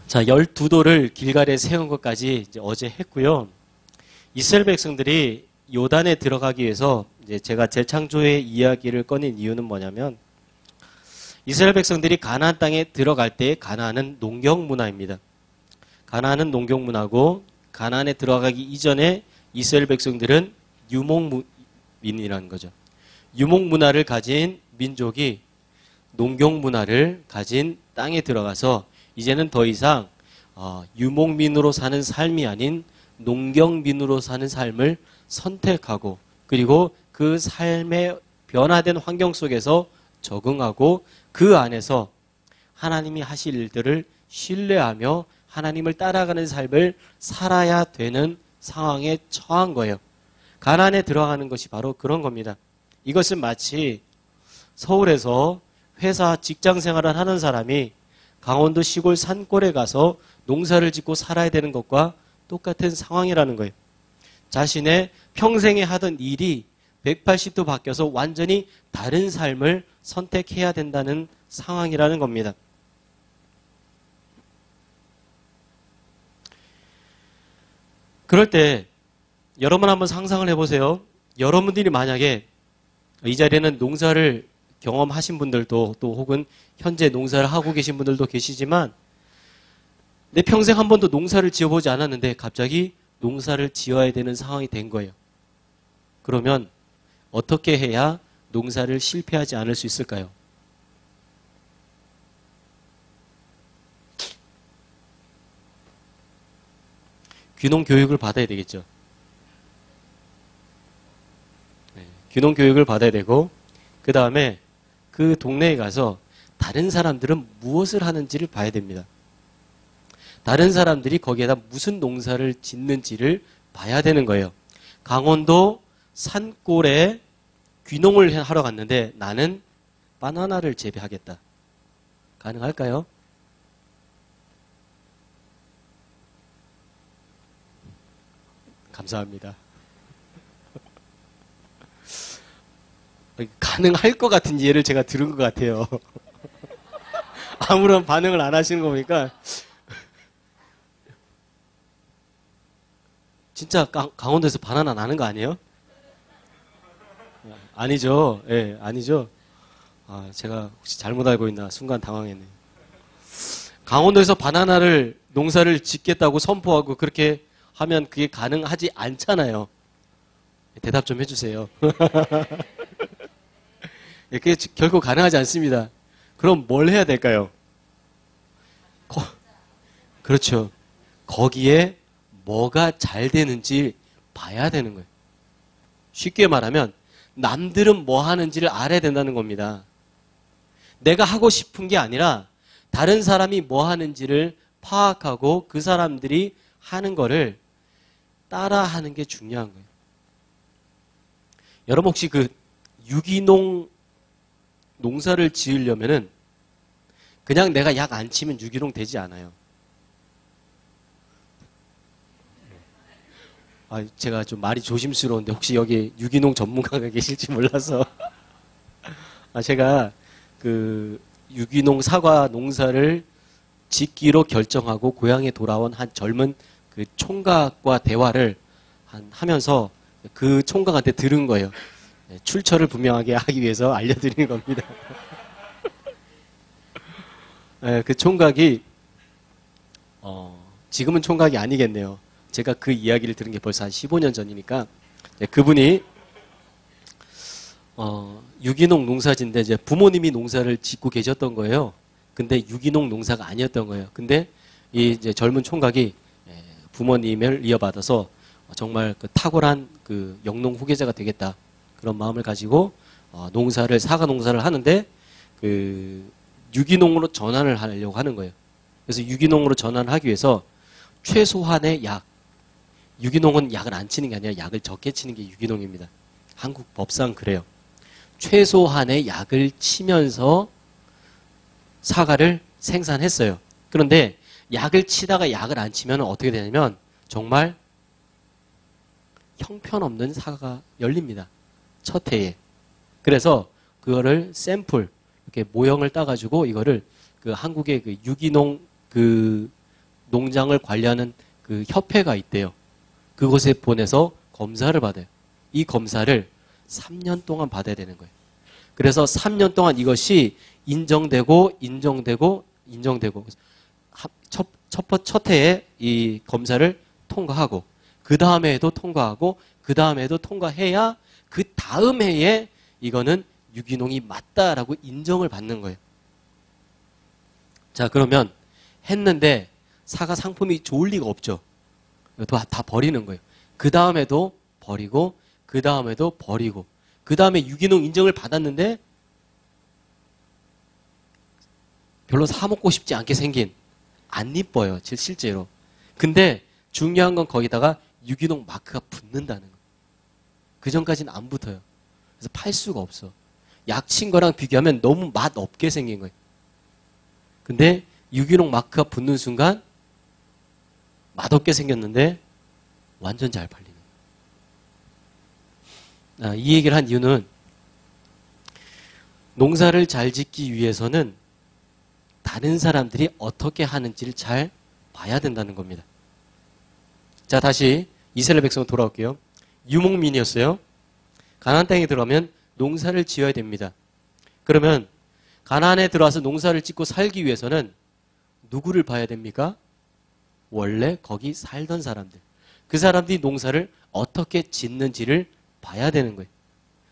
자, 12돌을 길갈에 세운 것까지 이제 어제 했고요. 이스라엘 백성들이 요단에 들어가기 위해서 이제 제가 재창조의 이야기를 꺼낸 이유는 뭐냐면 이스라엘 백성들이 가나안 땅에 들어갈 때 가나안은 농경 문화입니다. 가나안은 농경 문화고 가나안에 들어가기 이전에 이스라엘 백성들은 유목민이라는 거죠. 유목 문화를 가진 민족이 농경 문화를 가진 땅에 들어가서 이제는 더 이상 유목민으로 사는 삶이 아닌 농경민으로 사는 삶을 선택하고 그리고 그 삶의 변화된 환경 속에서 적응하고 그 안에서 하나님이 하실 일들을 신뢰하며 하나님을 따라가는 삶을 살아야 되는 상황에 처한 거예요. 가나안에 들어가는 것이 바로 그런 겁니다. 이것은 마치 서울에서 회사 직장 생활을 하는 사람이 강원도 시골 산골에 가서 농사를 짓고 살아야 되는 것과 똑같은 상황이라는 거예요. 자신의 평생에 하던 일이 180도 바뀌어서 완전히 다른 삶을 선택해야 된다는 상황이라는 겁니다. 그럴 때 여러분 한번 상상을 해보세요. 여러분들이 만약에 이 자리에는 농사를 경험하신 분들도 또 혹은 현재 농사를 하고 계신 분들도 계시지만 내 평생 한 번도 농사를 지어보지 않았는데 갑자기 농사를 지어야 되는 상황이 된 거예요. 그러면 어떻게 해야 농사를 실패하지 않을 수 있을까요? 귀농 교육을 받아야 되겠죠. 귀농 교육을 받아야 되고 그 다음에 그 동네에 가서 다른 사람들은 무엇을 하는지를 봐야 됩니다. 다른 사람들이 거기에다 무슨 농사를 짓는지를 봐야 되는 거예요. 강원도 산골에 귀농을 하러 갔는데 나는 바나나를 재배하겠다. 가능할까요? 감사합니다. 가능할 것 같은 예를 제가 들은 것 같아요. 아무런 반응을 안 하시는 거 보니까 진짜 강원도에서 바나나 나는 거 아니에요? 아니죠. 예, 아니죠. 제가 혹시 잘못 알고 있나 순간 당황했네요. 강원도에서 바나나를 농사를 짓겠다고 선포하고 그렇게 하면 그게 가능하지 않잖아요. 대답 좀 해주세요. 그게 결코 가능하지 않습니다. 그럼 뭘 해야 될까요? 그렇죠. 거기에 뭐가 잘 되는지 봐야 되는 거예요. 쉽게 말하면 남들은 뭐 하는지를 알아야 된다는 겁니다. 내가 하고 싶은 게 아니라 다른 사람이 뭐 하는지를 파악하고 그 사람들이 하는 거를 따라하는 게 중요한 거예요. 여러분 혹시 그 유기농 농사를 지으려면은 그냥 내가 약 안 치면 유기농 되지 않아요. 제가 좀 말이 조심스러운데 혹시 여기 유기농 전문가가 계실지 몰라서 제가 그 유기농 사과 농사를 짓기로 결정하고 고향에 돌아온 한 젊은 그 총각과 대화를 하면서 그 총각한테 들은 거예요. 출처를 분명하게 하기 위해서 알려드리는 겁니다. 그 총각이 지금은 총각이 아니겠네요. 제가 그 이야기를 들은 게 벌써 한 15년 전이니까 그분이 유기농 농사진데 이제 부모님이 농사를 짓고 계셨던 거예요. 근데 유기농 농사가 아니었던 거예요. 근데 이 이제 젊은 총각이 부모님을 이어받아서 정말 그 탁월한 그 영농 후계자가 되겠다. 그런 마음을 가지고 사과 농사를 하는데 그 유기농으로 전환을 하려고 하는 거예요. 그래서 유기농으로 전환을 하기 위해서 최소한의 유기농은 약을 안 치는 게 아니라 약을 적게 치는 게 유기농입니다. 한국 법상 그래요. 최소한의 약을 치면서 사과를 생산했어요. 그런데 약을 치다가 약을 안 치면 어떻게 되냐면 정말 형편없는 사과가 열립니다. 첫 해에. 그래서 그거를 샘플 이렇게 모형을 따가지고 이거를 그 한국의 그 유기농 그 농장을 관리하는 그 협회가 있대요. 그곳에 보내서 검사를 받아요. 이 검사를 3년 동안 받아야 되는 거예요. 그래서 3년 동안 이것이 인정되고 첫 해에 이 검사를 통과하고 그 다음 해에도 통과하고 그 다음 해에도 통과해야 그 다음 해에 이거는 유기농이 맞다라고 인정을 받는 거예요. 자, 그러면 했는데 사과 상품이 좋을 리가 없죠. 다 버리는 거예요. 그 다음에도 버리고 그 다음에도 버리고 그 다음에 유기농 인정을 받았는데 별로 사 먹고 싶지 않게 생긴, 안 이뻐요 실제로. 근데 중요한 건 거기다가 유기농 마크가 붙는다는 거예요. 그 전까지는 안 붙어요. 그래서 팔 수가 없어. 약친 거랑 비교하면 너무 맛 없게 생긴 거예요. 근데 유기농 마크가 붙는 순간 맛없게 생겼는데 완전 잘 팔리는 거예요. 이 얘기를 한 이유는 농사를 잘 짓기 위해서는 다른 사람들이 어떻게 하는지를 잘 봐야 된다는 겁니다. 자, 다시 이스라엘 백성 돌아올게요. 유목민이었어요. 가나안 땅에 들어가면 농사를 지어야 됩니다. 그러면 가나안에 들어와서 농사를 짓고 살기 위해서는 누구를 봐야 됩니까? 원래 거기 살던 사람들. 그 사람들이 농사를 어떻게 짓는지를 봐야 되는 거예요.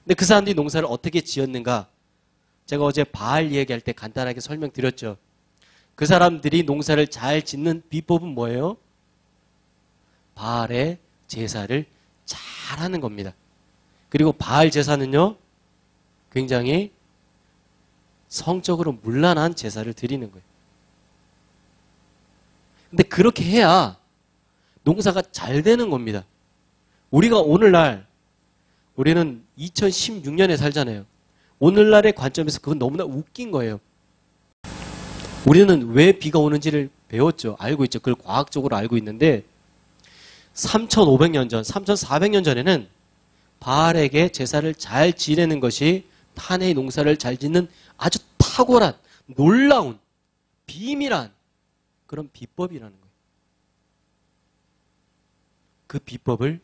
근데 그 사람들이 농사를 어떻게 지었는가? 제가 어제 바알 얘기할 때 간단하게 설명드렸죠. 그 사람들이 농사를 잘 짓는 비법은 뭐예요? 바알의 제사를 잘하는 겁니다. 그리고 바알 제사는요, 굉장히 성적으로 문란한 제사를 드리는 거예요. 근데 그렇게 해야 농사가 잘 되는 겁니다. 우리가 오늘날, 우리는 2016년에 살잖아요. 오늘날의 관점에서 그건 너무나 웃긴 거예요. 우리는 왜 비가 오는지를 배웠죠. 알고 있죠. 그걸 과학적으로 알고 있는데 3,500년 전, 3,400년 전에는 바알에게 제사를 잘 지내는 것이 한 해의 농사를 잘 짓는 아주 탁월한, 놀라운, 비밀한 그런 비법이라는 거예요. 그 비법을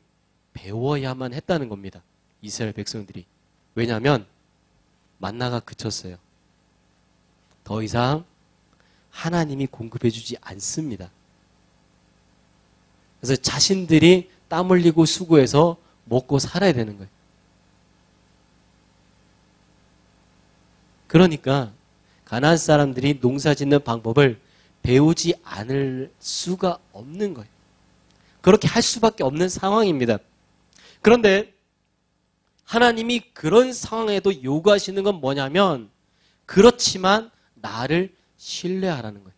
배워야만 했다는 겁니다. 이스라엘 백성들이. 왜냐하면 만나가 그쳤어요. 더 이상 하나님이 공급해주지 않습니다. 그래서 자신들이 땀 흘리고 수고해서 먹고 살아야 되는 거예요. 그러니까 가나안 사람들이 농사 짓는 방법을 배우지 않을 수가 없는 거예요. 그렇게 할 수밖에 없는 상황입니다. 그런데 하나님이 그런 상황에도 요구하시는 건 뭐냐면, 그렇지만 나를 신뢰하라는 거예요.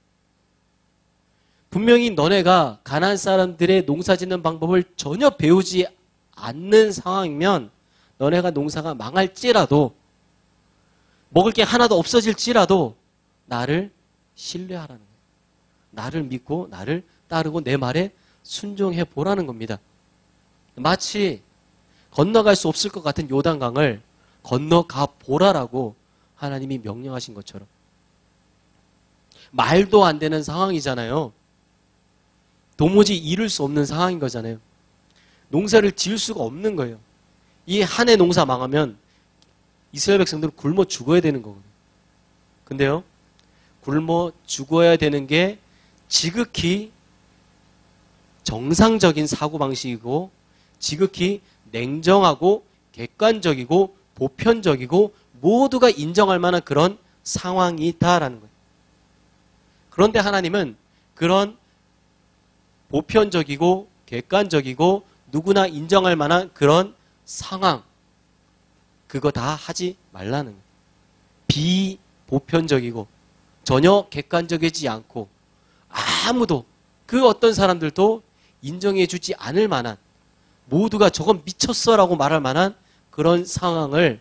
분명히 너네가 가나안 사람들의 농사 짓는 방법을 전혀 배우지 않는 상황이면 너네가 농사가 망할지라도, 먹을 게 하나도 없어질지라도 나를 신뢰하라는 거예요. 나를 믿고 나를 따르고 내 말에 순종해 보라는 겁니다. 마치 건너갈 수 없을 것 같은 요단강을 건너가 보라라고 하나님이 명령하신 것처럼. 말도 안 되는 상황이잖아요. 도무지 이룰 수 없는 상황인 거잖아요. 농사를 지을 수가 없는 거예요. 이 한 해 농사 망하면 이스라엘 백성들은 굶어 죽어야 되는 거거든요. 근데요, 굶어 죽어야 되는 게 지극히 정상적인 사고방식이고 지극히 냉정하고 객관적이고 보편적이고 모두가 인정할 만한 그런 상황이다라는 거예요. 그런데 하나님은 그런 보편적이고 객관적이고 누구나 인정할 만한 그런 상황, 그거 다 하지 말라는 거예요. 비보편적이고 전혀 객관적이지 않고 아무도, 그 어떤 사람들도 인정해 주지 않을 만한, 모두가 저건 미쳤어라고 말할 만한 그런 상황을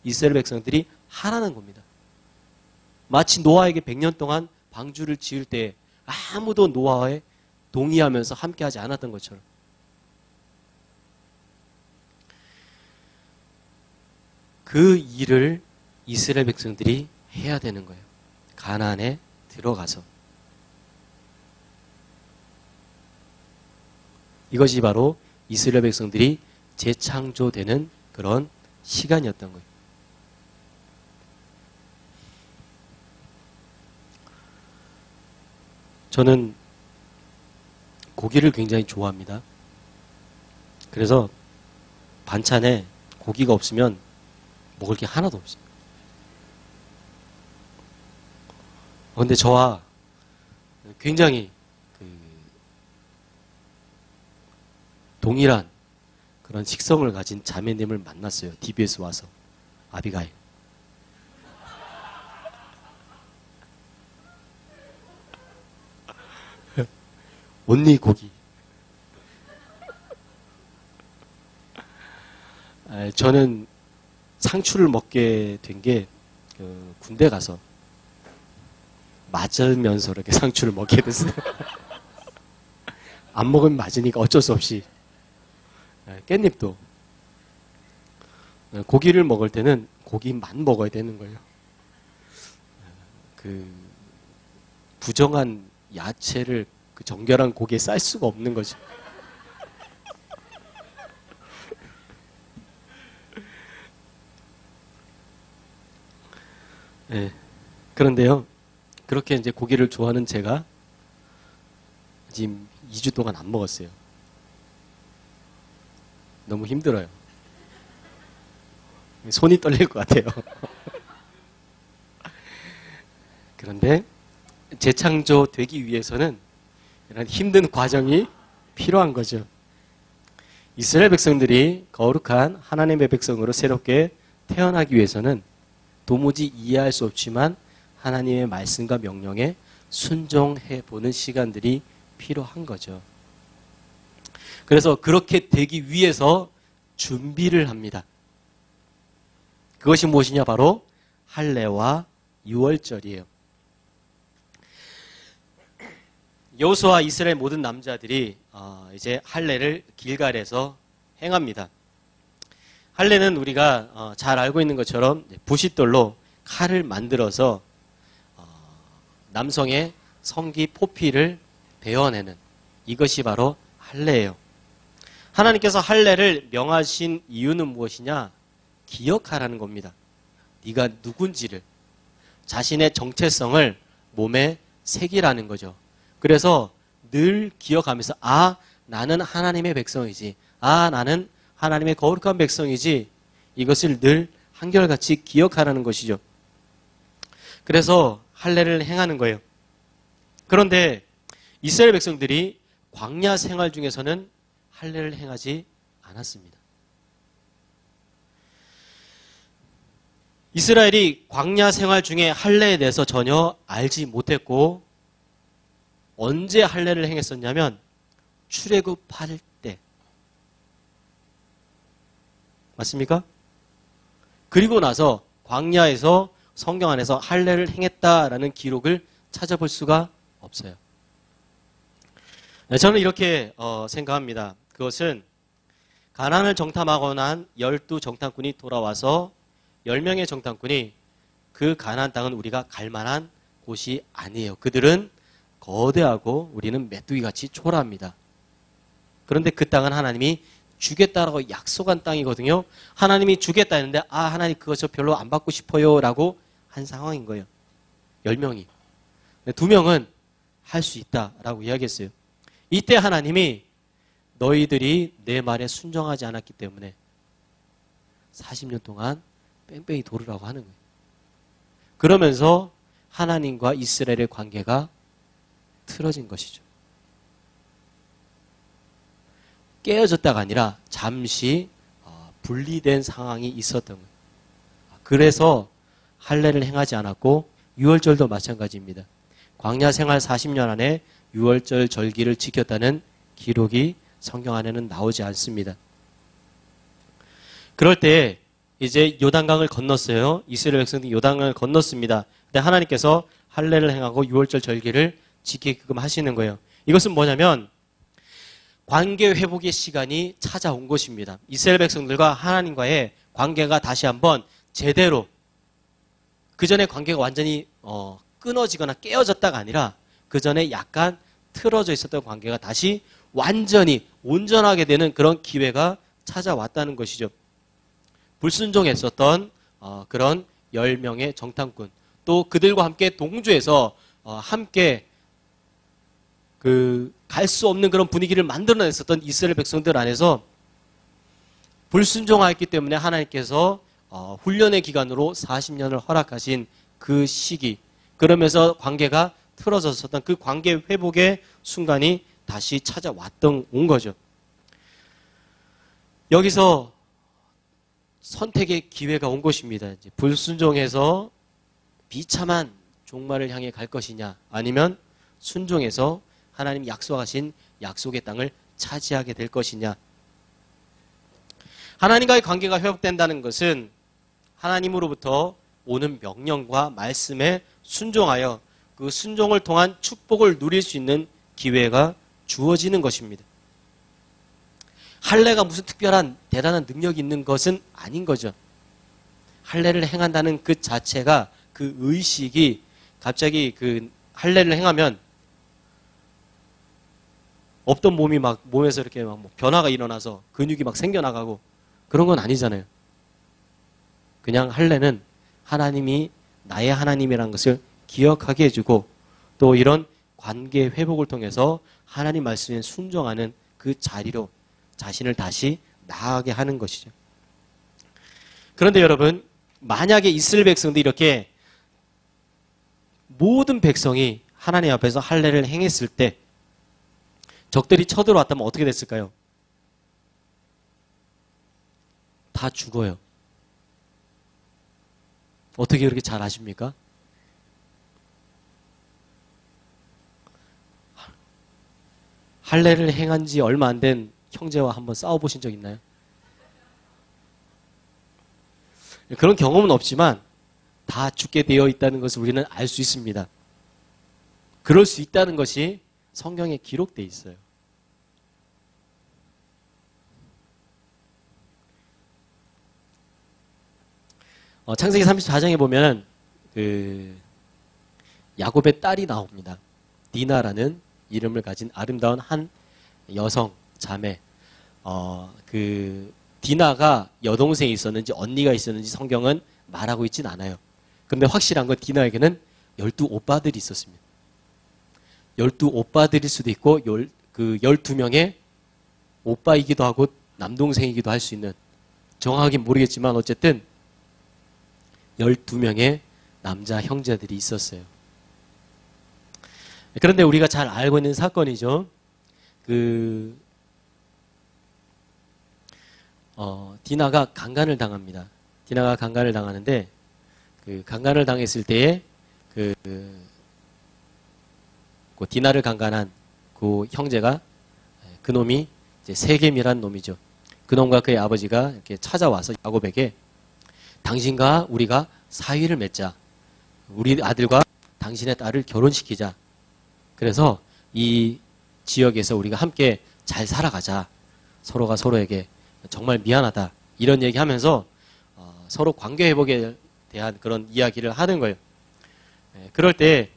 이스라엘 백성들이 하라는 겁니다. 마치 노아에게 100년 동안 방주를 지을 때 아무도 노아에 동의하면서 함께하지 않았던 것처럼. 그 일을 이스라엘 백성들이 해야 되는 거예요. 가나안에 들어가서. 이것이 바로 이스라엘 백성들이 재창조되는 그런 시간이었던 거예요. 저는 고기를 굉장히 좋아합니다. 그래서 반찬에 고기가 없으면 먹을 게 하나도 없습니다. 근데 저와 굉장히 동일한 그런 식성을 가진 자매님을 만났어요. TBS 와서. 아비가일. 온리 고기. 저는 상추를 먹게 된 게 군대 가서 맞으면서 이렇게 상추를 먹게 됐어요. 안 먹으면 맞으니까 어쩔 수 없이. 깻잎도 고기를 먹을 때는 고기만 먹어야 되는 거예요. 부정한 야채를 그 정결한 고기에 쌀 수가 없는 거죠. 네. 그런데요, 그렇게 이제 고기를 좋아하는 제가 지금 2주 동안 안 먹었어요. 너무 힘들어요. 손이 떨릴 것 같아요. 그런데 재창조되기 위해서는 이런 힘든 과정이 필요한 거죠. 이스라엘 백성들이 거룩한 하나님의 백성으로 새롭게 태어나기 위해서는 도무지 이해할 수 없지만 하나님의 말씀과 명령에 순종해 보는 시간들이 필요한 거죠. 그래서 그렇게 되기 위해서 준비를 합니다. 그것이 무엇이냐? 바로 할례와 유월절이에요. 여호수아와 이스라엘 모든 남자들이 이제 할례를 길갈에서 행합니다. 할례는 우리가 잘 알고 있는 것처럼 부싯돌로 칼을 만들어서 남성의 성기 포피를 베어내는 이것이 바로 할례예요. 하나님께서 할례를 명하신 이유는 무엇이냐? 기억하라는 겁니다. 네가 누군지를, 자신의 정체성을 몸에 새기라는 거죠. 그래서 늘 기억하면서 나는 하나님의 백성이지. 나는 하나님의 거룩한 백성이지. 이것을 늘 한결같이 기억하라는 것이죠. 그래서 할례를 행하는 거예요. 그런데 이스라엘 백성들이 광야 생활 중에서는 할례를 행하지 않았습니다. 이스라엘이 광야 생활 중에 할례에 대해서 전혀 알지 못했고 언제 할례를 행했었냐면 출애굽할 때. 맞습니까? 그리고 나서 광야에서 성경 안에서 할례를 행했다라는 기록을 찾아볼 수가 없어요. 저는 이렇게 생각합니다. 그것은 가나안을 정탐하고 난 12정탐꾼이 돌아와서 10명의 정탐꾼이 그 가나안 땅은 우리가 갈 만한 곳이 아니에요. 그들은 거대하고 우리는 메뚜기같이 초라합니다. 그런데 그 땅은 하나님이 주겠다라고 약속한 땅이거든요. 하나님이 주겠다 했는데 하나님 그거 저 별로 안 받고 싶어요 라고 한 상황인 거예요. 10명이. 2명은 할 수 있다라고 이야기했어요. 이때 하나님이 너희들이 내 말에 순종하지 않았기 때문에 40년 동안 뺑뺑이 돌으라고 하는 거예요. 그러면서 하나님과 이스라엘의 관계가 틀어진 것이죠. 깨어졌다가 아니라 잠시 분리된 상황이 있었던 거예요. 그래서 할례를 행하지 않았고 유월절도 마찬가지입니다. 광야 생활 40년 안에 유월절 절기를 지켰다는 기록이 성경 안에는 나오지 않습니다. 그럴 때 이제 요단강을 건넜어요. 이스라엘 백성들이 요단강을 건넜습니다. 근데 하나님께서 할례를 행하고 유월절 절기를 지키게끔 하시는 거예요. 이것은 뭐냐면 관계 회복의 시간이 찾아온 것입니다. 이스라엘 백성들과 하나님과의 관계가 다시 한번 제대로, 그 전에 관계가 완전히 끊어지거나 깨어졌다가 아니라 그 전에 약간 틀어져 있었던 관계가 다시 완전히 온전하게 되는 그런 기회가 찾아왔다는 것이죠. 불순종했었던 그런 10명의 정탐꾼, 또 그들과 함께 동조해서 함께 갈 수 없는 그런 분위기를 만들어냈었던 이스라엘 백성들 안에서 불순종하였기 때문에 하나님께서 훈련의 기간으로 40년을 허락하신 그 시기, 그러면서 관계가 틀어졌었던 그 관계 회복의 순간이 다시 온 거죠. 여기서 선택의 기회가 온 것입니다. 이제 불순종해서 비참한 종말을 향해 갈 것이냐, 아니면 순종해서 하나님 약속하신 약속의 땅을 차지하게 될 것이냐. 하나님과의 관계가 회복된다는 것은 하나님으로부터 오는 명령과 말씀에 순종하여 그 순종을 통한 축복을 누릴 수 있는 기회가 주어지는 것입니다. 할례가 무슨 특별한 대단한 능력이 있는 것은 아닌 거죠. 할례를 행한다는 그 자체가, 그 의식이 갑자기 그 할례를 행하면 없던 몸이 막 몸에서 이렇게 막 변화가 일어나서 근육이 막 생겨나가고 그런 건 아니잖아요. 그냥 할례는 하나님이 나의 하나님이라는 것을 기억하게 해주고, 또 이런 관계 회복을 통해서 하나님 말씀에 순종하는 그 자리로 자신을 다시 나아가게 하는 것이죠. 그런데 여러분, 만약에 이스라엘 백성들이 이렇게 모든 백성이 하나님 앞에서 할례를 행했을 때 적들이 쳐들어왔다면 어떻게 됐을까요? 다 죽어요. 어떻게 그렇게 잘 아십니까? 할례를 행한 지 얼마 안 된 형제와 한번 싸워보신 적 있나요? 그런 경험은 없지만 다 죽게 되어 있다는 것을 우리는 알 수 있습니다. 그럴 수 있다는 것이 성경에 기록되어 있어요. 창세기 34장에 보면 야곱의 딸이 나옵니다. 디나라는 이름을 가진 아름다운 한 여성 자매. 디나가 여동생이 있었는지 언니가 있었는지 성경은 말하고 있진 않아요. 근데 확실한 건 디나에게는 12오빠들이 있었습니다. 12오빠들일 수도 있고 12명의 오빠이기도 하고 남동생이기도 할 수 있는, 정확하게 모르겠지만 어쨌든 12명의 남자 형제들이 있었어요. 그런데 우리가 잘 알고 있는 사건이죠. 디나가 강간을 당합니다. 디나가 강간을 당하는데, 강간을 당했을 때에 디나를 강간한 그 형제가, 그놈이 이제 세겜이란 놈이죠. 그놈과 그의 아버지가 이렇게 찾아와서 야곱에게 당신과 우리가 사위를 맺자. 우리 아들과 당신의 딸을 결혼시키자. 그래서 이 지역에서 우리가 함께 잘 살아가자. 서로가 서로에게 정말 미안하다. 이런 얘기하면서 서로 관계 회복에 대한 그런 이야기를 하는 거예요. 그럴 때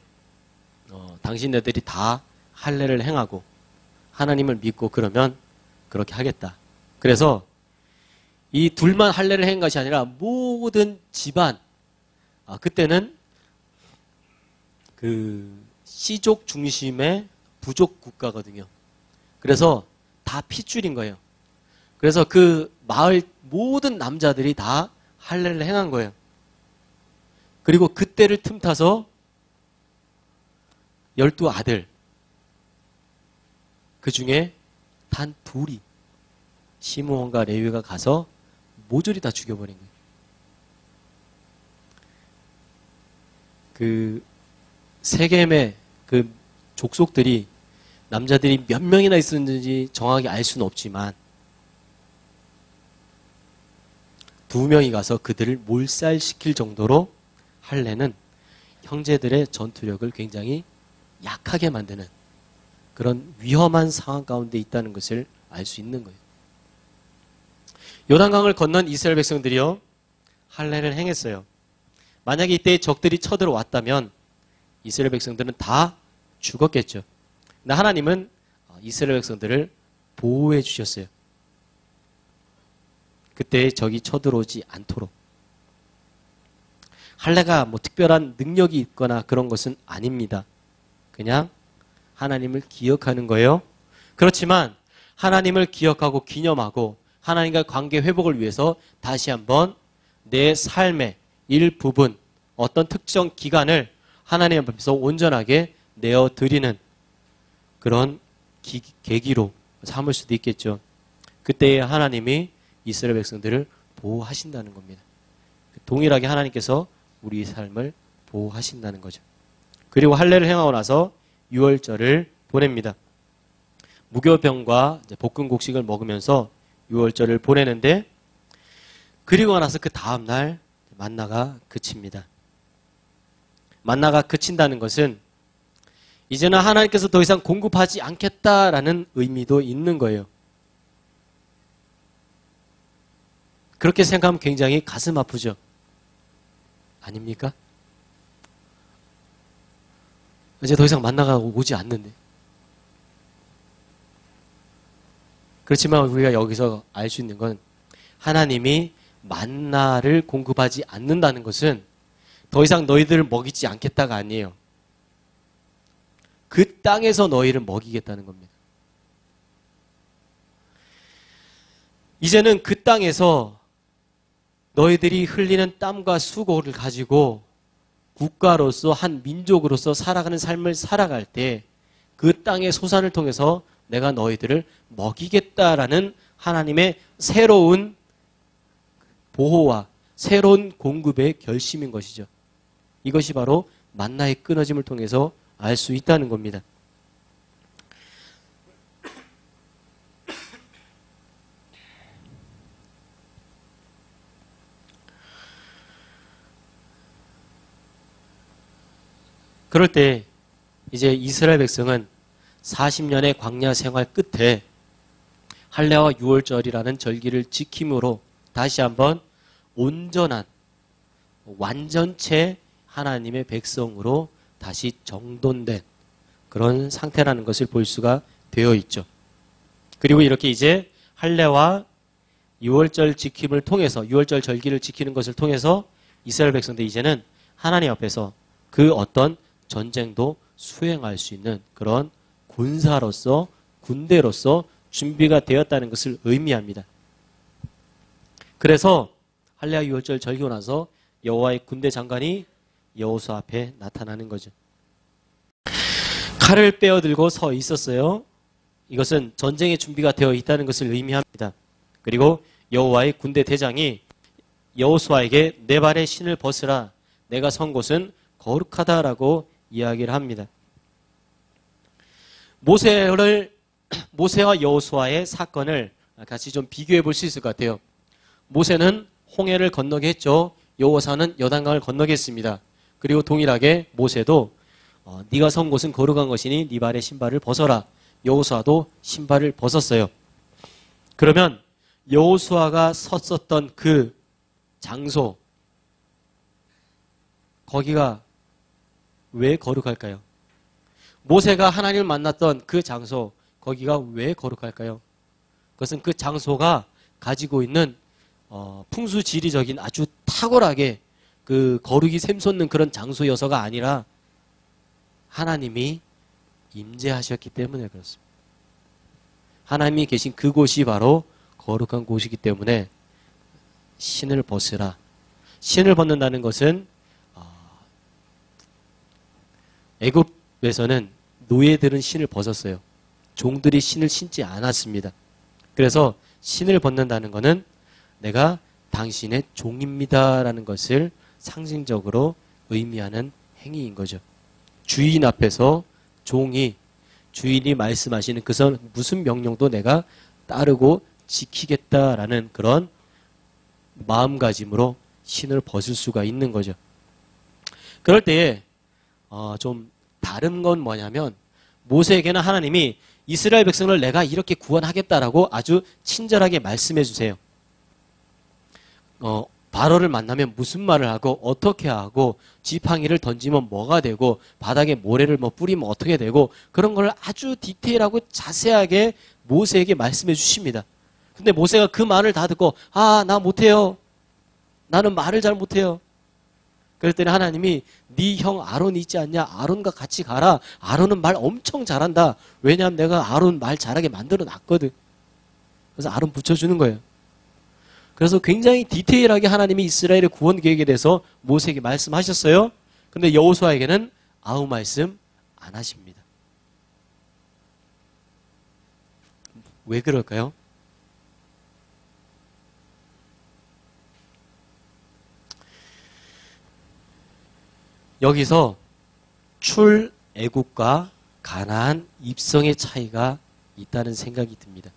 당신네들이 다 할례를 행하고 하나님을 믿고 그러면 그렇게 하겠다. 그래서 이 둘만 할례를 행한 것이 아니라 모든 집안, 그때는 씨족 중심의 부족 국가거든요. 그래서 다 핏줄인 거예요. 그래서 그 마을 모든 남자들이 다 할례를 행한 거예요. 그리고 그때를 틈타서 12아들, 그 중에 단 둘이 시므온과 레위가 가서 모조리 다 죽여버린 거예요. 세겜의 그 족속들이, 남자들이 몇 명이나 있었는지 정확히 알 수는 없지만 2명이 가서 그들을 몰살시킬 정도로 할례는 형제들의 전투력을 굉장히 약하게 만드는 그런 위험한 상황 가운데 있다는 것을 알 수 있는 거예요. 요단강을 건넌 이스라엘 백성들이요, 할례를 행했어요. 만약에 이때 적들이 쳐들어왔다면 이스라엘 백성들은 다 죽었겠죠. 근데 하나님은 이스라엘 백성들을 보호해 주셨어요. 그때 적이 쳐들어오지 않도록. 할례가 뭐 특별한 능력이 있거나 그런 것은 아닙니다. 그냥 하나님을 기억하는 거예요. 그렇지만 하나님을 기억하고 기념하고 하나님과 관계 회복을 위해서 다시 한번 내 삶의 일부분, 어떤 특정 기간을 하나님 앞에서 온전하게 내어드리는 그런 계기로 삼을 수도 있겠죠. 그때에 하나님이 이스라엘 백성들을 보호하신다는 겁니다. 동일하게 하나님께서 우리 삶을 보호하신다는 거죠. 그리고 할례를 행하고 나서 유월절을 보냅니다. 무교병과 볶은 곡식을 먹으면서 유월절을 보내는데, 그리고 나서 그 다음날 만나가 그칩니다. 만나가 그친다는 것은 이제는 하나님께서 더 이상 공급하지 않겠다라는 의미도 있는 거예요. 그렇게 생각하면 굉장히 가슴 아프죠? 아닙니까? 이제 더 이상 만나가 오지 않는데. 그렇지만 우리가 여기서 알 수 있는 건 하나님이 만나를 공급하지 않는다는 것은 더 이상 너희들을 먹이지 않겠다가 아니에요. 그 땅에서 너희를 먹이겠다는 겁니다. 이제는 그 땅에서 너희들이 흘리는 땀과 수고를 가지고 국가로서 한 민족으로서 살아가는 삶을 살아갈 때 그 땅의 소산을 통해서 내가 너희들을 먹이겠다라는 하나님의 새로운 보호와 새로운 공급의 결심인 것이죠. 이것이 바로 만나의 끊어짐을 통해서 알 수 있다는 겁니다. 그럴 때 이제 이스라엘 백성은 40년의 광야 생활 끝에 할례와 유월절이라는 절기를 지킴으로 다시 한번 온전한 완전체 하나님의 백성으로 다시 정돈된 그런 상태라는 것을 볼 수가 되어 있죠. 그리고 이렇게 이제 할례와 유월절 지킴을 통해서 유월절 절기를 지키는 것을 통해서 이스라엘 백성들 이제는 하나님 앞에서 그 어떤 전쟁도 수행할 수 있는 그런 군사로서 군대로서 준비가 되었다는 것을 의미합니다. 그래서 할례와 유월절 절기고 나서 여호와의 군대 장관이 여호수아 앞에 나타나는 거죠. 칼을 빼어들고 서 있었어요. 이것은 전쟁의 준비가 되어 있다는 것을 의미합니다. 그리고 여호와의 군대 대장이 여호수아에게 내 발에 신을 벗으라, 내가 선 곳은 거룩하다라고 이야기를 합니다. 모세와 여호수아의 사건을 같이 좀 비교해 볼 수 있을 것 같아요. 모세는 홍해를 건너게 했죠. 여호수아는 요단강을 건너게 했습니다. 그리고 동일하게 모세도 네가 선 곳은 거룩한 것이니 네 발의 신발을 벗어라. 여호수아도 신발을 벗었어요. 그러면 여호수아가 섰었던 그 장소, 거기가 왜 거룩할까요? 모세가 하나님을 만났던 그 장소, 거기가 왜 거룩할까요? 그것은 그 장소가 가지고 있는 풍수지리적인 아주 탁월하게 그 거룩이 샘솟는 그런 장소여서가 아니라 하나님이 임재하셨기 때문에 그렇습니다. 하나님이 계신 그곳이 바로 거룩한 곳이기 때문에 신을 벗으라. 신을 벗는다는 것은 애굽에서는 노예들은 신을 벗었어요. 종들이 신을 신지 않았습니다. 그래서 신을 벗는다는 것은 내가 당신의 종입니다라는 것을 상징적으로 의미하는 행위인 거죠. 주인 앞에서 종이 주인이 말씀하시는 그 무슨 명령도 내가 따르고 지키겠다라는 그런 마음가짐으로 신을 벗을 수가 있는 거죠. 그럴 때에 좀 다른 건 뭐냐면 모세에게는 하나님이 이스라엘 백성을 내가 이렇게 구원하겠다라고 아주 친절하게 말씀해 주세요. 바로를 만나면 무슨 말을 하고 어떻게 하고 지팡이를 던지면 뭐가 되고 바닥에 모래를 뭐 뿌리면 어떻게 되고 그런 걸 아주 디테일하고 자세하게 모세에게 말씀해 주십니다. 근데 모세가 그 말을 다 듣고 나 못해요. 나는 말을 잘 못해요. 그랬더니 하나님이 네 형 아론이 있지 않냐? 아론과 같이 가라. 아론은 말 엄청 잘한다. 왜냐하면 내가 아론 말 잘하게 만들어 놨거든. 그래서 아론 붙여주는 거예요. 그래서 굉장히 디테일하게 하나님이 이스라엘의 구원 계획에 대해서 모세에게 말씀하셨어요. 근데 여호수아에게는 아무 말씀 안 하십니다. 왜 그럴까요? 여기서 출애굽과 가나안 입성의 차이가 있다는 생각이 듭니다.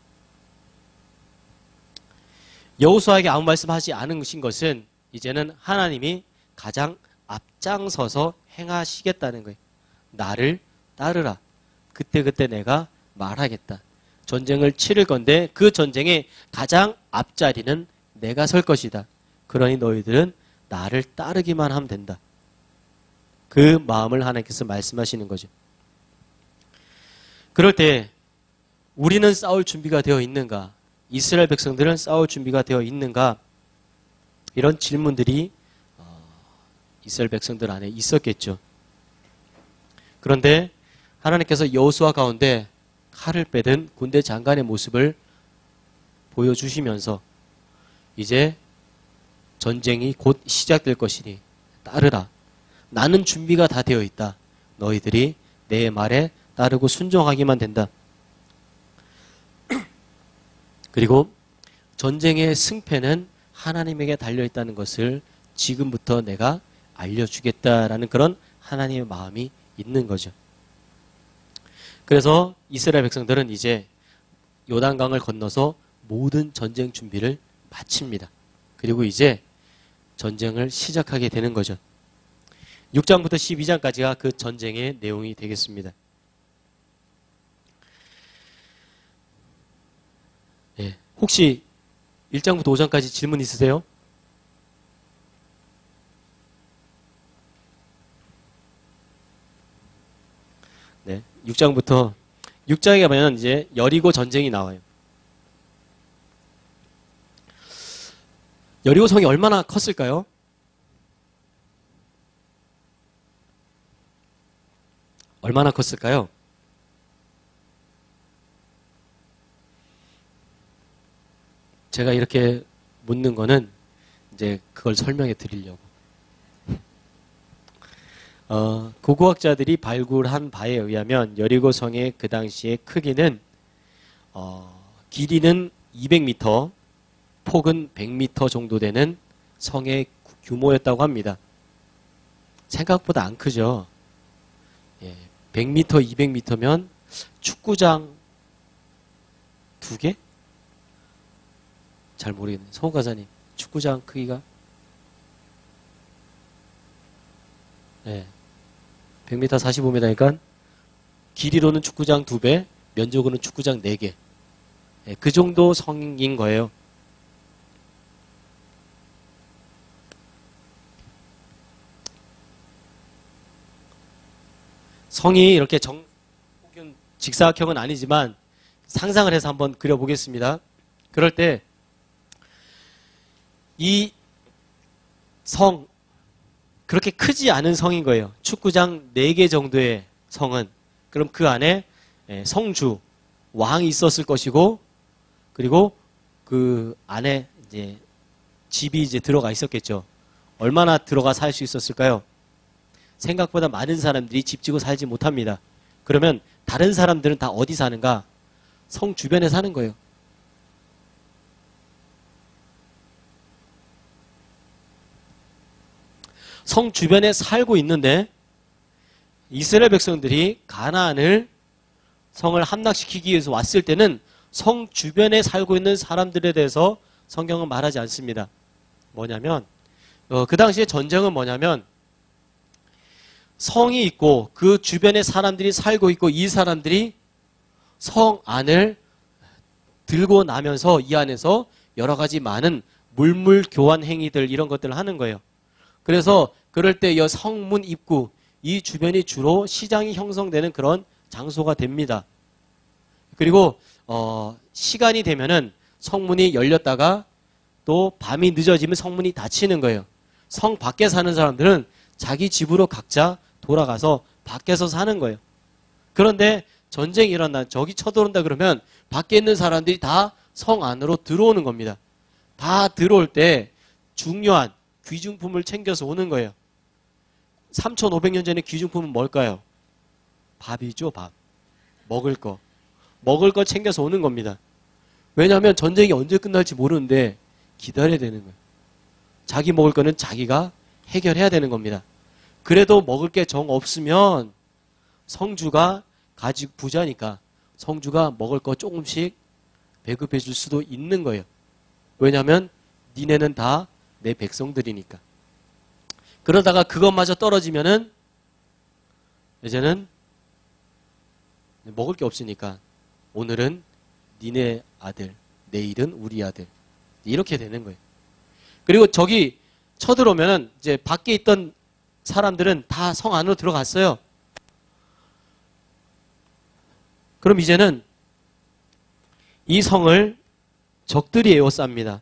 여호수아에게 아무 말씀하지 않으신 것은 이제는 하나님이 가장 앞장서서 행하시겠다는 거예요. 나를 따르라. 그때그때 내가 말하겠다. 전쟁을 치를 건데 그 전쟁의 가장 앞자리는 내가 설 것이다. 그러니 너희들은 나를 따르기만 하면 된다. 그 마음을 하나님께서 말씀하시는 거죠. 그럴 때 우리는 싸울 준비가 되어 있는가? 이스라엘 백성들은 싸울 준비가 되어 있는가? 이런 질문들이 이스라엘 백성들 안에 있었겠죠. 그런데 하나님께서 여호수아 가운데 칼을 빼든 군대 장관의 모습을 보여주시면서 이제 전쟁이 곧 시작될 것이니 따르라. 나는 준비가 다 되어 있다. 너희들이 내 말에 따르고 순종하기만 된다. 그리고 전쟁의 승패는 하나님에게 달려있다는 것을 지금부터 내가 알려주겠다라는 그런 하나님의 마음이 있는 거죠. 그래서 이스라엘 백성들은 이제 요단강을 건너서 모든 전쟁 준비를 마칩니다. 그리고 이제 전쟁을 시작하게 되는 거죠. 6장부터 12장까지가 그 전쟁의 내용이 되겠습니다. 네, 혹시 1장부터 5장까지 질문 있으세요? 네, 6장에 가면 이제 여리고 전쟁이 나와요. 여리고 성이 얼마나 컸을까요? 얼마나 컸을까요? 제가 이렇게 묻는 거는 이제 그걸 설명해 드리려고. 고고학자들이 발굴한 바에 의하면 여리고 성의 그 당시의 크기는 길이는 200m, 폭은 100m 정도 되는 성의 규모였다고 합니다. 생각보다 안 크죠. 100m, 200m면 축구장 2개? 잘 모르겠네요. 성우가사님, 축구장 크기가? 네. 100m, 45m니까 길이로는 축구장 2배, 면적으로는 축구장 4개. 네, 그 정도 성인 거예요. 성이 이렇게 직사각형은 아니지만 상상을 해서 한번 그려보겠습니다. 그럴 때 이 성, 그렇게 크지 않은 성인 거예요. 축구장 4개 정도의 성은. 그럼 그 안에 성주, 왕이 있었을 것이고, 그리고 그 안에 이제 집이 이제 들어가 있었겠죠. 얼마나 들어가 살 수 있었을까요? 생각보다 많은 사람들이 집 지고 살지 못합니다. 그러면 다른 사람들은 다 어디 사는가? 성 주변에 사는 거예요. 성 주변에 살고 있는데 이스라엘 백성들이 가나안을 성을 함락시키기 위해서 왔을 때는 성 주변에 살고 있는 사람들에 대해서 성경은 말하지 않습니다. 뭐냐면 그 당시에 전쟁은 뭐냐면 성이 있고 그 주변에 사람들이 살고 있고 이 사람들이 성 안을 들고 나면서 이 안에서 여러 가지 많은 물물 교환 행위들 이런 것들을 하는 거예요. 그래서 그럴 때 이 성문 입구 이 주변이 주로 시장이 형성되는 그런 장소가 됩니다. 그리고 시간이 되면은 성문이 열렸다가 또 밤이 늦어지면 성문이 닫히는 거예요. 성 밖에 사는 사람들은 자기 집으로 각자 돌아가서 밖에서 사는 거예요. 그런데 전쟁이 일어나 적이 쳐들어온다 그러면 밖에 있는 사람들이 다 성 안으로 들어오는 겁니다. 다 들어올 때 중요한 귀중품을 챙겨서 오는 거예요. 3,500년 전에 귀중품은 뭘까요? 밥이죠, 밥. 먹을 거. 먹을 거 챙겨서 오는 겁니다. 왜냐하면 전쟁이 언제 끝날지 모르는데 기다려야 되는 거예요. 자기 먹을 거는 자기가 해결해야 되는 겁니다. 그래도 먹을 게 정 없으면 성주가 가지고 부자니까 성주가 먹을 거 조금씩 배급해 줄 수도 있는 거예요. 왜냐하면 니네는 다 내 백성들이니까. 그러다가 그것마저 떨어지면은 이제는 먹을 게 없으니까 오늘은 니네 아들, 내일은 우리 아들 이렇게 되는 거예요. 그리고 저기 쳐들어오면은 이제 밖에 있던 사람들은 다 성 안으로 들어갔어요. 그럼 이제는 이 성을 적들이 에워쌉니다.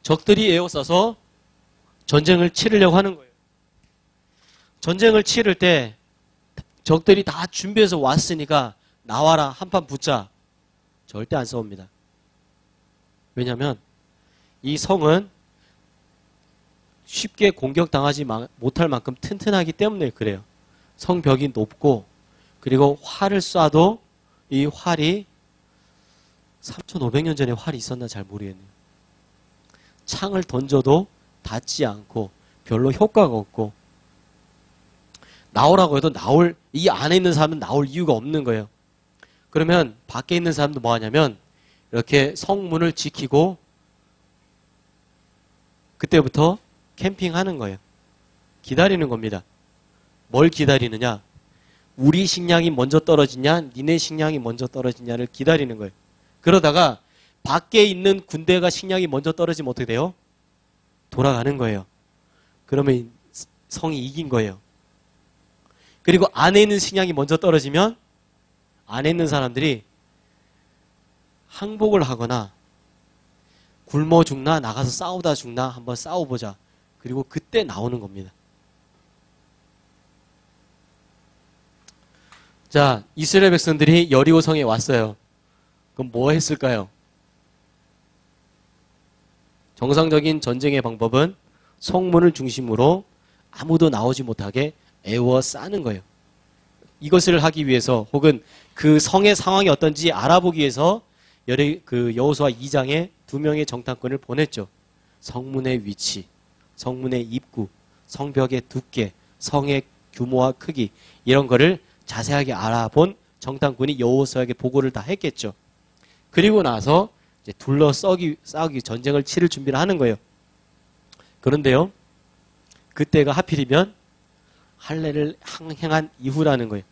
적들이 에워싸서 전쟁을 치르려고 하는 거예요. 전쟁을 치를 때 적들이 다 준비해서 왔으니까 나와라 한판 붙자. 절대 안 싸웁니다. 왜냐하면 이 성은 쉽게 공격당하지 못할 만큼 튼튼하기 때문에 그래요. 성벽이 높고 그리고 활을 쏴도 이 활이 3,500년 전에 활이 있었나 잘 모르겠네요. 창을 던져도 닿지 않고 별로 효과가 없고 나오라고 해도 이 안에 있는 사람은 나올 이유가 없는 거예요. 그러면 밖에 있는 사람도 뭐 하냐면 이렇게 성문을 지키고 그때부터 캠핑하는 거예요. 기다리는 겁니다. 뭘 기다리느냐? 우리 식량이 먼저 떨어지냐, 니네 식량이 먼저 떨어지냐를 기다리는 거예요. 그러다가 밖에 있는 군대가 식량이 먼저 떨어지면 어떻게 돼요? 돌아가는 거예요. 그러면 성이 이긴 거예요. 그리고 안에 있는 식량이 먼저 떨어지면 안에 있는 사람들이 항복을 하거나 굶어 죽나 나가서 싸우다 죽나 한번 싸워보자. 그리고 그때 나오는 겁니다. 자, 이스라엘 백성들이 여리고 성에 왔어요. 그럼 뭐 했을까요? 정상적인 전쟁의 방법은 성문을 중심으로 아무도 나오지 못하게 에워싸는 거예요. 이것을 하기 위해서 혹은 그 성의 상황이 어떤지 알아보기 위해서 여호수아 2장에 2명의 정탐꾼을 보냈죠. 성문의 위치, 성문의 입구, 성벽의 두께, 성의 규모와 크기 이런 거를 자세하게 알아본 정탐꾼이 여호수아에게 보고를 다 했겠죠. 그리고 나서 이제 싸우기 전쟁을 치를 준비를 하는 거예요. 그런데요, 그때가 하필이면 할례를 행한 이후라는 거예요.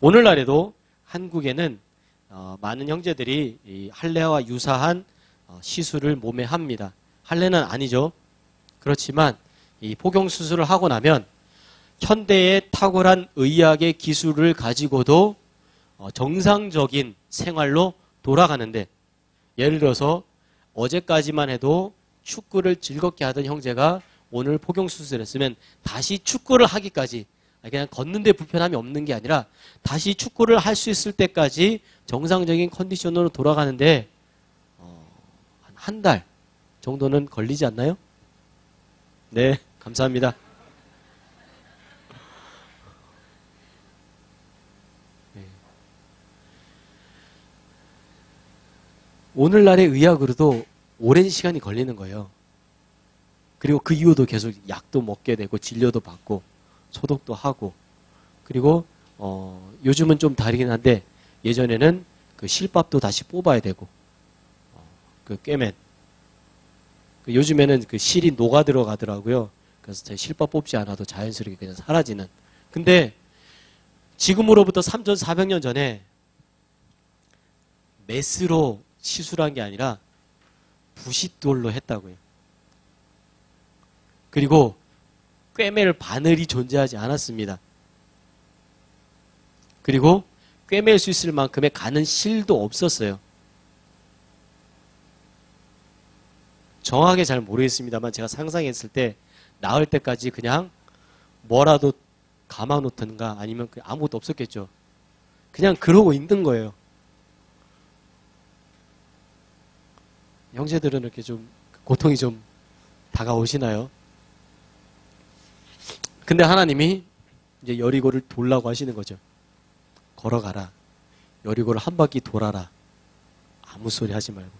오늘날에도 한국에는 많은 형제들이 이 할례와 유사한 시술을 몸에 합니다. 할례는 아니죠. 그렇지만 이 포경 수술을 하고 나면 현대의 탁월한 의학의 기술을 가지고도 정상적인 생활로 돌아가는데, 예를 들어서 어제까지만 해도 축구를 즐겁게 하던 형제가 오늘 포경 수술을 했으면 다시 축구를 하기까지, 그냥 걷는데 불편함이 없는 게 아니라 다시 축구를 할 수 있을 때까지 정상적인 컨디션으로 돌아가는데 한 달 정도는 걸리지 않나요? 네, 감사합니다. 네. 오늘날의 의학으로도 오랜 시간이 걸리는 거예요. 그리고 그 이후도 계속 약도 먹게 되고 진료도 받고 소독도 하고, 그리고 요즘은 좀 다르긴 한데 예전에는 그 실밥도 다시 뽑아야 되고 그 꿰맨 요즘에는 그 실이 녹아 들어가더라고요. 그래서 실밥 뽑지 않아도 자연스럽게 그냥 사라지는. 근데 지금으로부터 3,400년 전에 메스로 시술한 게 아니라 부싯돌로 했다고요. 그리고 꿰맬 바늘이 존재하지 않았습니다. 그리고 꿰맬 수 있을 만큼의 가는 실도 없었어요. 정확하게 잘 모르겠습니다만 제가 상상했을 때 나을 때까지 그냥 뭐라도 감아놓던가 아니면 아무것도 없었겠죠. 그냥 그러고 있는 거예요. 형제들은 이렇게 좀 고통이 좀 다가오시나요? 근데 하나님이 이제 여리고를 돌라고 하시는 거죠. 걸어가라. 여리고를 한 바퀴 돌아라. 아무 소리 하지 말고.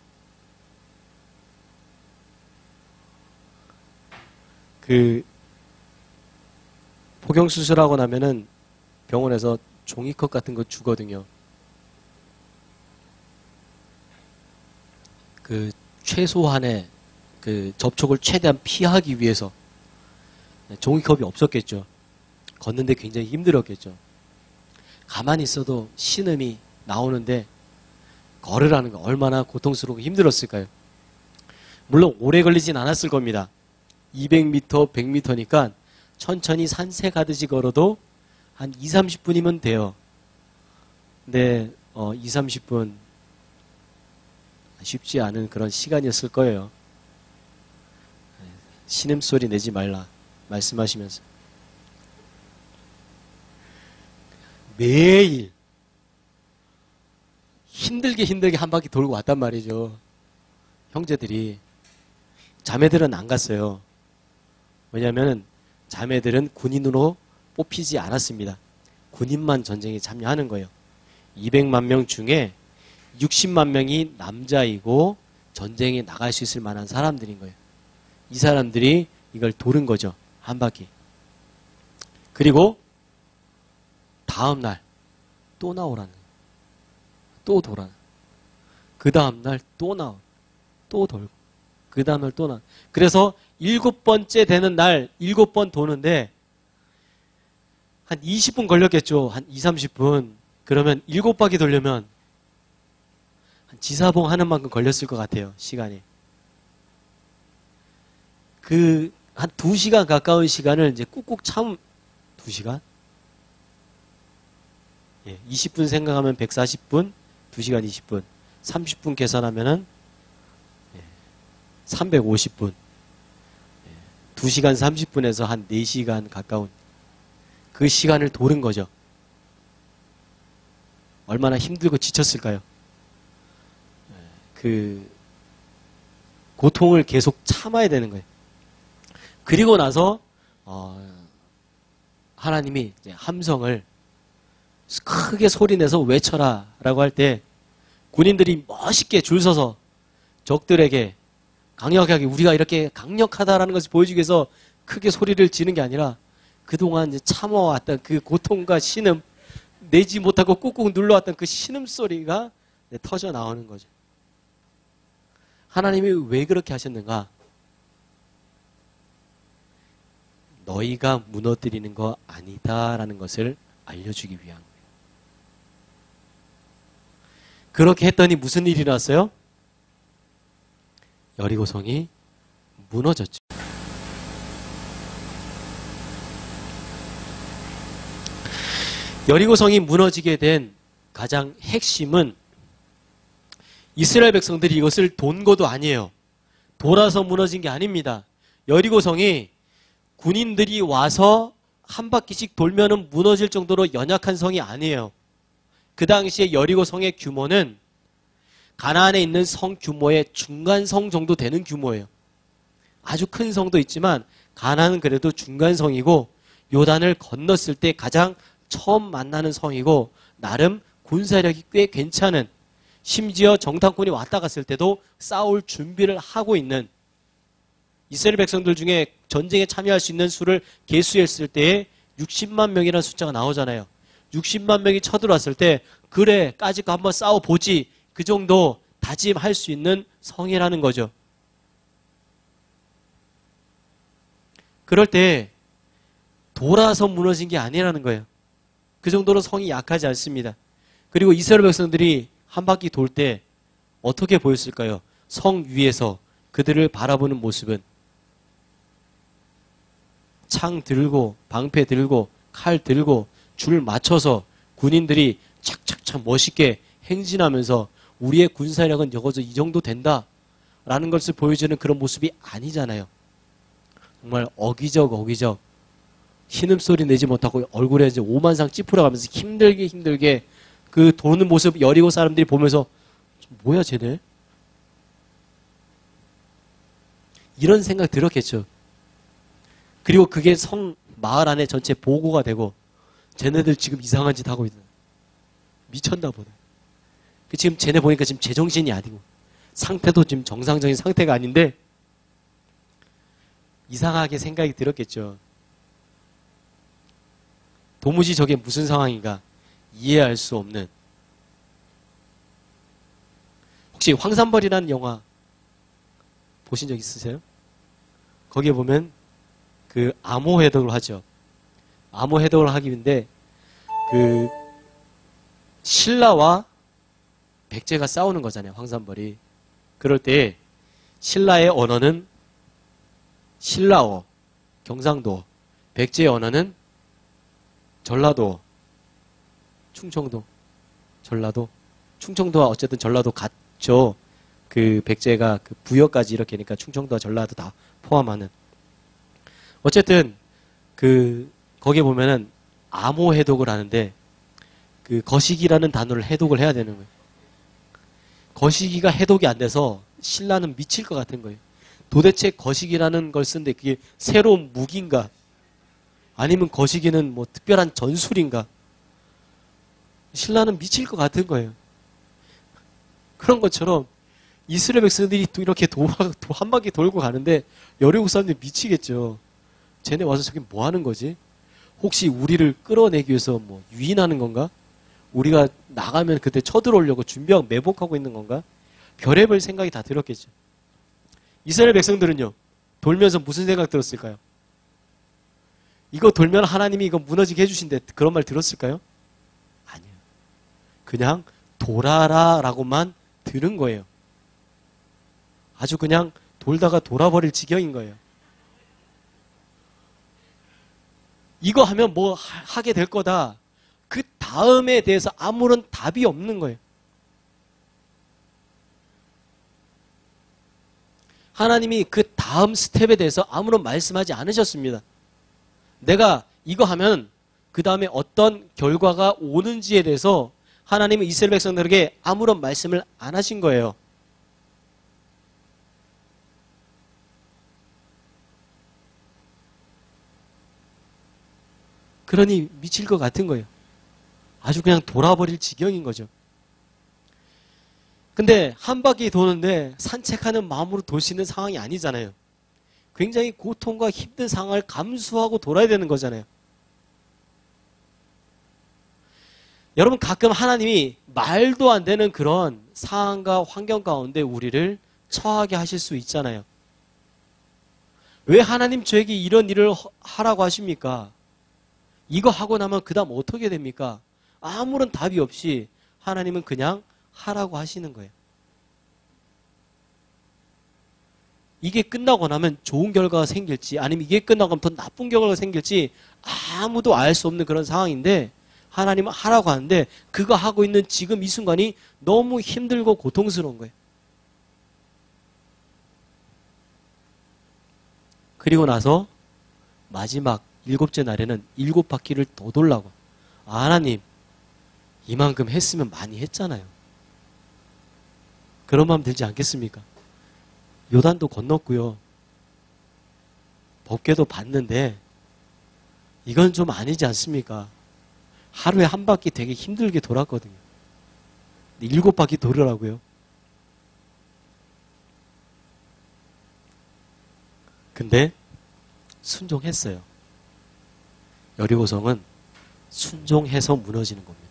포경수술하고 나면은 병원에서 종이컵 같은 거 주거든요. 최소한의 접촉을 최대한 피하기 위해서. 종이컵이 없었겠죠. 걷는데 굉장히 힘들었겠죠. 가만히 있어도 신음이 나오는데 걸으라는 거 얼마나 고통스럽고 힘들었을까요? 물론 오래 걸리진 않았을 겁니다. 200m, 100m니까 천천히 산세 가듯이 걸어도 한 2, 30분이면 돼요. 근데 2, 30분 쉽지 않은 그런 시간이었을 거예요. 신음소리 내지 말라 말씀하시면서 매일 힘들게 한 바퀴 돌고 왔단 말이죠. 형제들이. 자매들은 안 갔어요. 왜냐하면 자매들은 군인으로 뽑히지 않았습니다. 군인만 전쟁에 참여하는 거예요. 200만 명 중에 60만 명이 남자이고 전쟁에 나갈 수 있을 만한 사람들인 거예요. 이 사람들이 이걸 도른 거죠. 한 바퀴. 그리고 다음날 또 나오라는 거예요. 또 돌아. 그 다음날 또 나오. 또 돌고. 그 다음날 또 나오. 그래서 7번째 되는 날 7번 도는데 한 20분 걸렸겠죠. 한 2, 30분. 그러면 7바퀴 돌려면 한 지사봉 하는 만큼 걸렸을 것 같아요. 시간이. 한 2시간 가까운 시간을 이제 꾹꾹 2시간? 예, 20분 생각하면 140분, 2시간 20분, 30분 계산하면은 350분. 2시간 30분에서 한 4시간 가까운 그 시간을 도른 거죠. 얼마나 힘들고 지쳤을까요? 고통을 계속 참아야 되는 거예요. 그리고 나서 하나님이 이제 함성을 크게 소리내서 외쳐라 라고 할 때 군인들이 멋있게 줄 서서 적들에게 강력하게 우리가 이렇게 강력하다라는 것을 보여주기 위해서 크게 소리를 지는 게 아니라 그동안 이제 참아왔던 그 고통과 신음, 내지 못하고 꾹꾹 눌러왔던 그 신음소리가 터져 나오는 거죠. 하나님이 왜 그렇게 하셨는가? 너희가 무너뜨리는 거 아니다라는 것을 알려주기 위한 거예요. 그렇게 했더니 무슨 일이 났어요? 여리고성이 무너졌죠. 여리고성이 무너지게 된 가장 핵심은 이스라엘 백성들이 이것을 돈 것도 아니에요. 돌아서 무너진 게 아닙니다. 여리고성이 군인들이 와서 한 바퀴씩 돌면은 무너질 정도로 연약한 성이 아니에요. 그 당시에 여리고성의 규모는 가나안에 있는 성 규모의 중간 성 정도 되는 규모예요. 아주 큰 성도 있지만 가나안은 그래도 중간 성이고 요단을 건넜을 때 가장 처음 만나는 성이고 나름 군사력이 꽤 괜찮은, 심지어 정탐꾼이 왔다 갔을 때도 싸울 준비를 하고 있는, 이스라엘 백성들 중에 전쟁에 참여할 수 있는 수를 계수했을 때에 60만 명이라는 숫자가 나오잖아요. 60만 명이 쳐들어왔을 때 그래 까짓 거 한번 싸워보지, 그 정도 다짐할 수 있는 성이라는 거죠. 그럴 때 돌아서 무너진 게 아니라는 거예요. 그 정도로 성이 약하지 않습니다. 그리고 이스라엘 백성들이 한 바퀴 돌 때 어떻게 보였을까요? 성 위에서 그들을 바라보는 모습은 창 들고 방패 들고 칼 들고 줄 맞춰서 군인들이 착착착 멋있게 행진하면서 우리의 군사력은 적어도 이 정도 된다라는 것을 보여주는 그런 모습이 아니잖아요. 정말 어기적 신음소리 내지 못하고 얼굴에 이제 오만상 찌푸려가면서 힘들게 그 도는 모습 여리고 사람들이 보면서 뭐야 쟤네? 이런 생각 들었겠죠. 그리고 그게 성 마을 안에 전체 보고가 되고 쟤네들 지금 이상한 짓 하고 있는 미쳤나 보네. 지금 쟤네 보니까 지금 제정신이 아니고 상태도 지금 정상적인 상태가 아닌데 이상하게 생각이 들었겠죠. 도무지 저게 무슨 상황인가 이해할 수 없는. 혹시 황산벌이라는 영화 보신 적 있으세요? 거기에 보면 그 암호 해독을 하죠. 암호 해독을 하기 위한데 그 신라와 백제가 싸우는 거잖아요. 황산벌이. 그럴 때 신라의 언어는 신라어, 경상도, 백제의 언어는 전라도, 충청도, 전라도, 충청도와 어쨌든 전라도 같죠. 그 백제가 그 부여까지 이렇게 하니까 충청도와 전라도 다 포함하는. 어쨌든 그 거기에 보면은 암호 해독을 하는데 그 거시기라는 단어를 해독을 해야 되는 거예요. 거시기가 해독이 안 돼서 신라는 미칠 것 같은 거예요. 도대체 거시기라는 걸 쓰는데 그게 새로운 무기인가? 아니면 거시기는 뭐 특별한 전술인가? 신라는 미칠 것 같은 거예요. 그런 것처럼 이스라엘 백성들이 또 이렇게 한 바퀴 돌고 가는데 여리고 사람들이 미치겠죠. 쟤네 와서 저기 뭐 하는 거지? 혹시 우리를 끌어내기 위해서 뭐 유인하는 건가? 우리가 나가면 그때 쳐들어오려고 준비하고 매복하고 있는 건가? 별의별 생각이 다 들었겠죠. 이스라엘 백성들은요, 돌면서 무슨 생각 들었을까요? 이거 돌면 하나님이 이거 무너지게 해주신대. 그런 말 들었을까요? 아니요. 그냥 돌아라 라고만 들은 거예요. 아주 그냥 돌다가 돌아버릴 지경인 거예요. 이거 하면 뭐 하게 될 거다. 그 다음에 대해서 아무런 답이 없는 거예요. 하나님이 그 다음 스텝에 대해서 아무런 말씀하지 않으셨습니다. 내가 이거 하면 그 다음에 어떤 결과가 오는지에 대해서 하나님은 이스라엘 백성들에게 아무런 말씀을 안 하신 거예요. 그러니 미칠 것 같은 거예요. 아주 그냥 돌아버릴 지경인 거죠. 근데 한 바퀴 도는데 산책하는 마음으로 돌 수 있는 상황이 아니잖아요. 굉장히 고통과 힘든 상황을 감수하고 돌아야 되는 거잖아요. 여러분 가끔 하나님이 말도 안 되는 그런 상황과 환경 가운데 우리를 처하게 하실 수 있잖아요. 왜 하나님 저에게 이런 일을 하라고 하십니까? 이거 하고 나면 그 다음 어떻게 됩니까? 아무런 답이 없이 하나님은 그냥 하라고 하시는 거예요. 이게 끝나고 나면 좋은 결과가 생길지 아니면 이게 끝나고 나면 더 나쁜 결과가 생길지 아무도 알 수 없는 그런 상황인데 하나님은 하라고 하는데 그거 하고 있는 지금 이 순간이 너무 힘들고 고통스러운 거예요. 그리고 나서 마지막 7째 날에는 7바퀴를 더 돌라고. 아, 하나님 이만큼 했으면 많이 했잖아요. 그런 마음 들지 않겠습니까? 요단도 건넜고요. 법궤도 봤는데 이건 좀 아니지 않습니까? 하루에 한 바퀴 되게 힘들게 돌았거든요. 7바퀴 돌으라고요. 근데 순종했어요. 여리고성은 순종해서 무너지는 겁니다.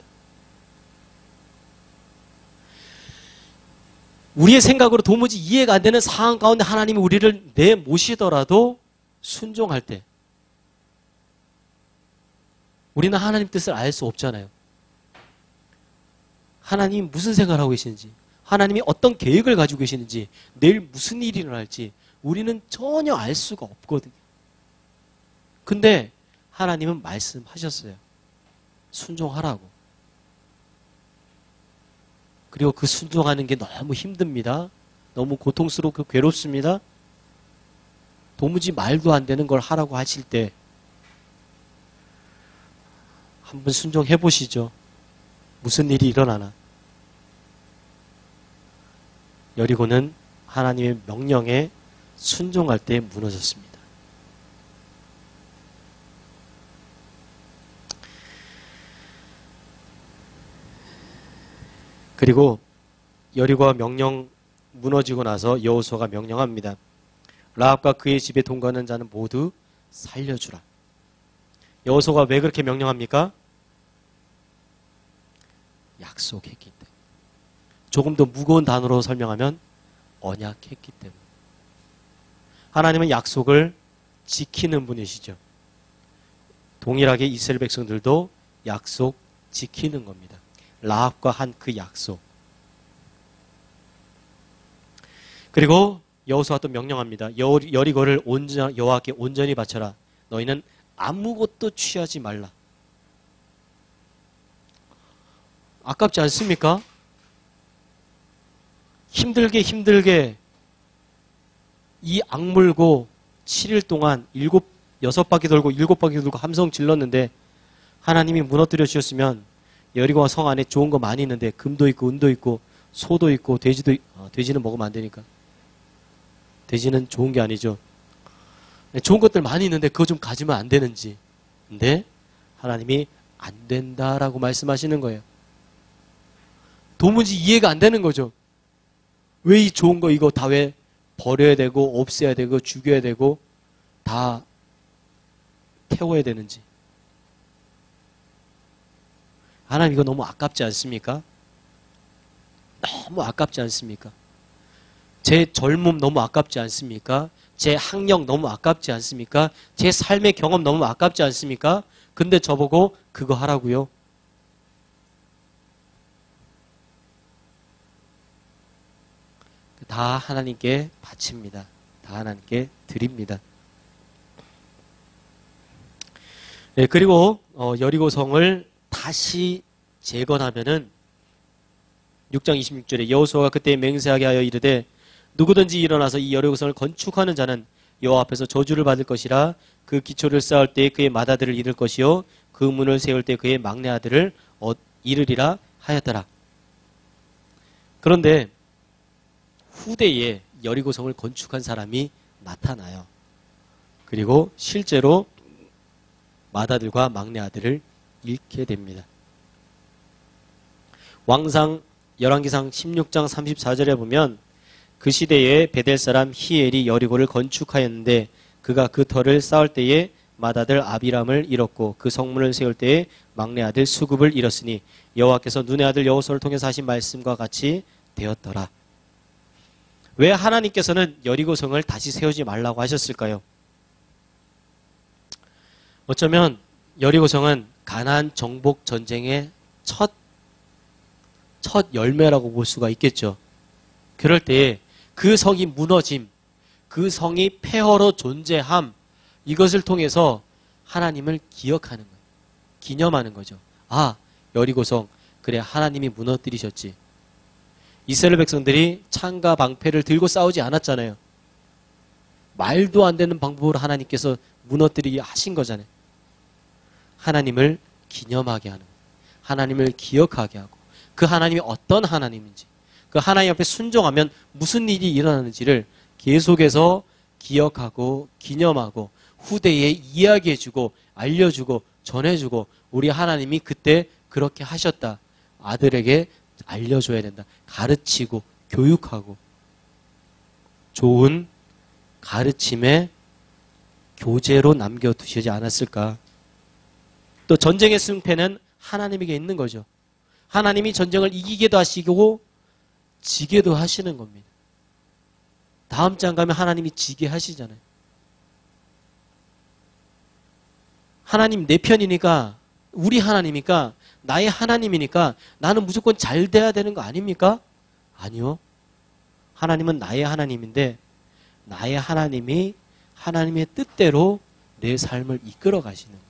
우리의 생각으로 도무지 이해가 안 되는 상황 가운데 하나님이 우리를 내모시더라도 순종할 때 우리는 하나님 뜻을 알 수 없잖아요. 하나님이 무슨 생각을 하고 계시는지, 하나님이 어떤 계획을 가지고 계시는지, 내일 무슨 일이 일어날지 우리는 전혀 알 수가 없거든요. 근데 하나님은 말씀하셨어요. 순종하라고. 그리고 그 순종하는 게 너무 힘듭니다. 너무 고통스럽고 괴롭습니다. 도무지 말도 안 되는 걸 하라고 하실 때 한번 순종해 보시죠. 무슨 일이 일어나나. 여리고는 하나님의 명령에 순종할 때 무너졌습니다. 그리고 여리고가 명령 무너지고 나서 여호수아가 명령합니다. 라합과 그의 집에 동거하는 자는 모두 살려주라. 여호수아가 왜 그렇게 명령합니까? 약속했기 때문에. 조금 더 무거운 단어로 설명하면 언약했기 때문에. 하나님은 약속을 지키는 분이시죠. 동일하게 이스라엘 백성들도 약속 지키는 겁니다. 라합과 한 그 약속. 그리고 여호수아가 또 명령합니다. 여리고를 여호와께 온전히 바쳐라. 너희는 아무것도 취하지 말라. 아깝지 않습니까? 힘들게 이 악물고 7일 동안 6바퀴 돌고 7바퀴 돌고 함성 질렀는데 하나님이 무너뜨려 주셨으면 여리고와 성 안에 좋은 거 많이 있는데 금도 있고 은도 있고 소도 있고 돼지는 먹으면 안 되니까. 돼지는 좋은 게 아니죠. 좋은 것들 많이 있는데 그거 좀 가지면 안 되는지. 근데 하나님이 안 된다라고 말씀하시는 거예요. 도무지 이해가 안 되는 거죠. 왜 이 좋은 거 이거 다 왜 버려야 되고 없애야 되고 죽여야 되고 다 태워야 되는지. 하나님 이거 너무 아깝지 않습니까? 너무 아깝지 않습니까? 제 젊음 너무 아깝지 않습니까? 제 학력 너무 아깝지 않습니까? 제 삶의 경험 너무 아깝지 않습니까? 근데 저보고 그거 하라고요? 다 하나님께 바칩니다. 다 하나님께 드립니다. 네, 그리고 여리고성을 다시 재건하면은 6장 26절에 여호수아가 그때 맹세하게 하여 이르되 누구든지 일어나서 이 여리고성을 건축하는 자는 여호와 앞에서 저주를 받을 것이라. 그 기초를 쌓을 때에 그의 맏아들을 잃을 것이요 그 문을 세울 때 그의 막내 아들을 잃으리라 하였더라. 그런데 후대에 여리고성을 건축한 사람이 나타나요. 그리고 실제로 맏아들과 막내 아들을 잃게 됩니다. 왕상 열왕기상 16장 34절에 보면 그 시대에 베델 사람 히엘이 여리고를 건축하였는데 그가 그 터를 쌓을 때에 맏아들 아비람을 잃었고 그 성문을 세울 때에 막내 아들 수굽을 잃었으니 여호와께서 눈의 아들 여호수아를 통해서 하신 말씀과 같이 되었더라. 왜 하나님께서는 여리고성을 다시 세우지 말라고 하셨을까요? 어쩌면 여리고성은 가나안 정복 전쟁의 첫 열매라고 볼 수가 있겠죠. 그럴 때에 그 성이 무너짐, 그 성이 폐허로 존재함, 이것을 통해서 하나님을 기억하는 거예요. 기념하는 거죠. 아, 여리고성, 그래 하나님이 무너뜨리셨지. 이스라엘 백성들이 창과 방패를 들고 싸우지 않았잖아요. 말도 안 되는 방법으로 하나님께서 무너뜨리게 하신 거잖아요. 하나님을 기념하게 하는 거예요. 하나님을 기억하게 하고 그 하나님이 어떤 하나님인지 그 하나님 앞에 순종하면 무슨 일이 일어나는지를 계속해서 기억하고 기념하고 후대에 이야기해주고 알려주고 전해주고 우리 하나님이 그때 그렇게 하셨다. 아들에게 알려줘야 된다. 가르치고 교육하고 좋은 가르침의 교재로 남겨두시지 않았을까. 또 전쟁의 승패는 하나님에게 있는 거죠. 하나님이 전쟁을 이기게도 하시고 지게도 하시는 겁니다. 다음 장 가면 하나님이 지게 하시잖아요. 하나님 내 편이니까 우리 하나님이니까, 나의 하나님이니까 나는 무조건 잘 돼야 되는 거 아닙니까? 아니요. 하나님은 나의 하나님인데 나의 하나님이 하나님의 뜻대로 내 삶을 이끌어 가시는 거예요.